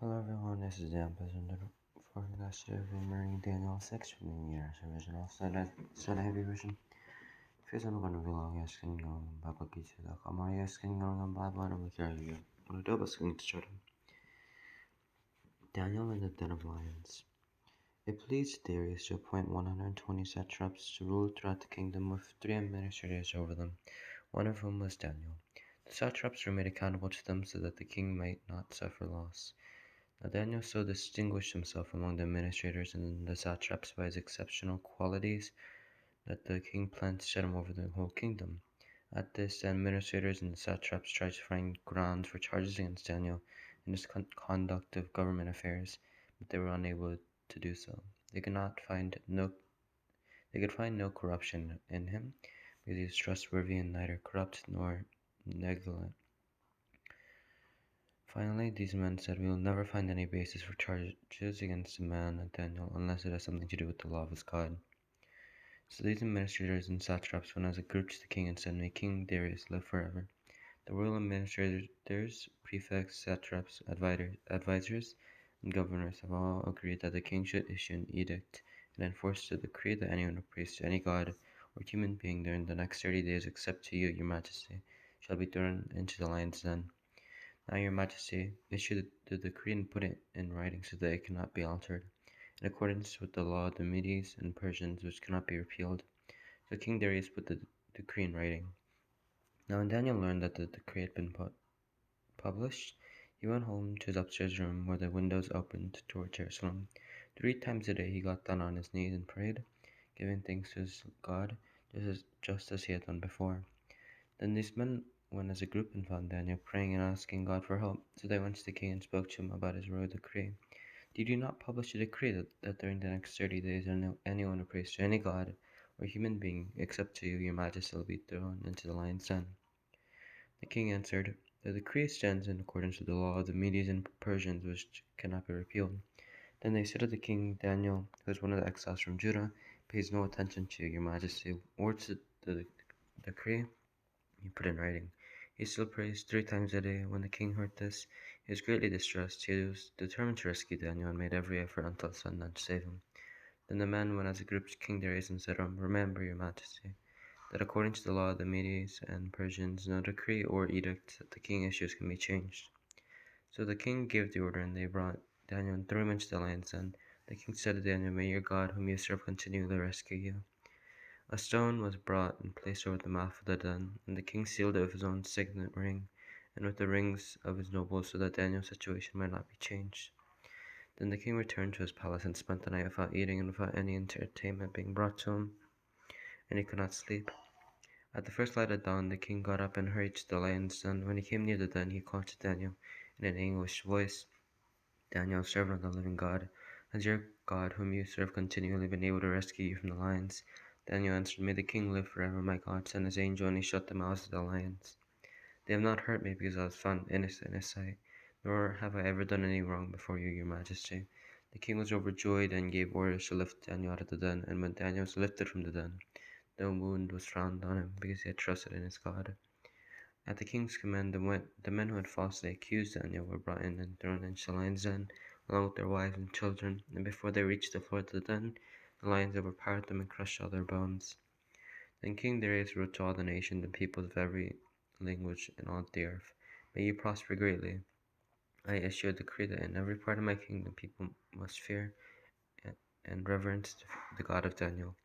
Hello everyone, this is Dan President for last year of Marine Daniel 6 from the year's original Sun Heavy Vision. Fizan gonna vlog asking Baba Kita Kamari asking on Baba and we carry you on a double screen to show Daniel and the Den of Lions. It pleased Darius to appoint 120 satraps to rule throughout the kingdom with 3 administrators over them, one of whom was Daniel. The satraps were made accountable to them so that the king might not suffer loss. Now Daniel so distinguished himself among the administrators and the satraps by his exceptional qualities that the king planned to set him over the whole kingdom. At this, the administrators and the satraps tried to find grounds for charges against Daniel in his conduct of government affairs, but they were unable to do so. They could find no corruption in him, because he was trustworthy and neither corrupt nor negligent. Finally, these men said, "We will never find any basis for charges against a man, Daniel, unless it has something to do with the law of his God." So these administrators and satraps went as a group to the king and said, "May King Darius live forever." The royal administrators, prefects, satraps, advisors, and governors have all agreed that the king should issue an edict and enforce the decree that anyone who prays to any god or human being during the next 30 days except to you, your majesty, shall be thrown into the lion's den. Now, your majesty, issue the decree and put it in writing so that it cannot be altered, in accordance with the law of the Medes and Persians, which cannot be repealed. So King Darius put the decree in writing. Now when Daniel learned that the decree had been published, he went home to his upstairs room where the windows opened toward Jerusalem. 3 times a day he got down on his knees and prayed, giving thanks to his God, just as he had done before. Then these men went as a group and found Daniel praying and asking God for help. So they went to the king and spoke to him about his royal decree. "Did you not publish a decree that during the next 30 days anyone who prays to any god or human being except to you, your majesty, will be thrown into the lion's den?" The king answered, "The decree stands in accordance with the law of the Medes and Persians, which cannot be repealed." Then they said to the king, "Daniel, who is one of the exiles from Judah, pays no attention to your majesty or to the decree you put in writing. He still prays 3 times a day." When the king heard this, he was greatly distressed. He was determined to rescue Daniel and made every effort until sundown to save him. Then the men went as a group to King Darius and said to him, "Remember, your majesty, that according to the law of the Medes and Persians, no decree or edict that the king issues can be changed." So the king gave the order, and they brought Daniel and threw him into the lion's den. The king said to Daniel, "May your God, whom you serve, continually rescue you." A stone was brought and placed over the mouth of the den, and the king sealed it with his own signet ring and with the rings of his nobles, so that Daniel's situation might not be changed. Then the king returned to his palace and spent the night without eating and without any entertainment being brought to him, and he could not sleep. At the first light of dawn, the king got up and hurried to the lion's den. When he came near the den, he called to Daniel in an anguished voice, "Daniel, servant of the living God, has your God, whom you serve continually, been able to rescue you from the lions?" Daniel answered, "May the king live forever. My God sent his angel, and he shut the mouths of the lions. They have not hurt me, because I was found innocent in his sight, nor have I ever done any wrong before you, your majesty." The king was overjoyed and gave orders to lift Daniel out of the den, and when Daniel was lifted from the den, no wound was found on him, because he had trusted in his God. At the king's command, the men who had falsely accused Daniel were brought in and thrown into the lion's den, along with their wives and children, and before they reached the floor of the den, the lions overpowered them and crushed all their bones. Then King Darius wrote to all the nations and peoples of every language in all the earth, "May you prosper greatly. I issue a decree that in every part of my kingdom people must fear and reverence the God of Daniel.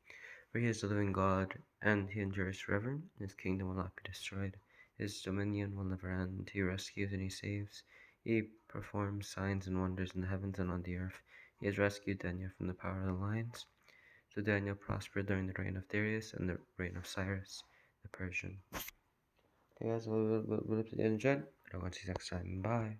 For he is the living God, and he endures forever. His kingdom will not be destroyed. His dominion will never end. He rescues and he saves. He performs signs and wonders in the heavens and on the earth. He has rescued Daniel from the power of the lions." So Daniel prospered during the reign of Darius and the reign of Cyrus the Persian. Okay guys, we'll enjoy. I will see you next time. Bye.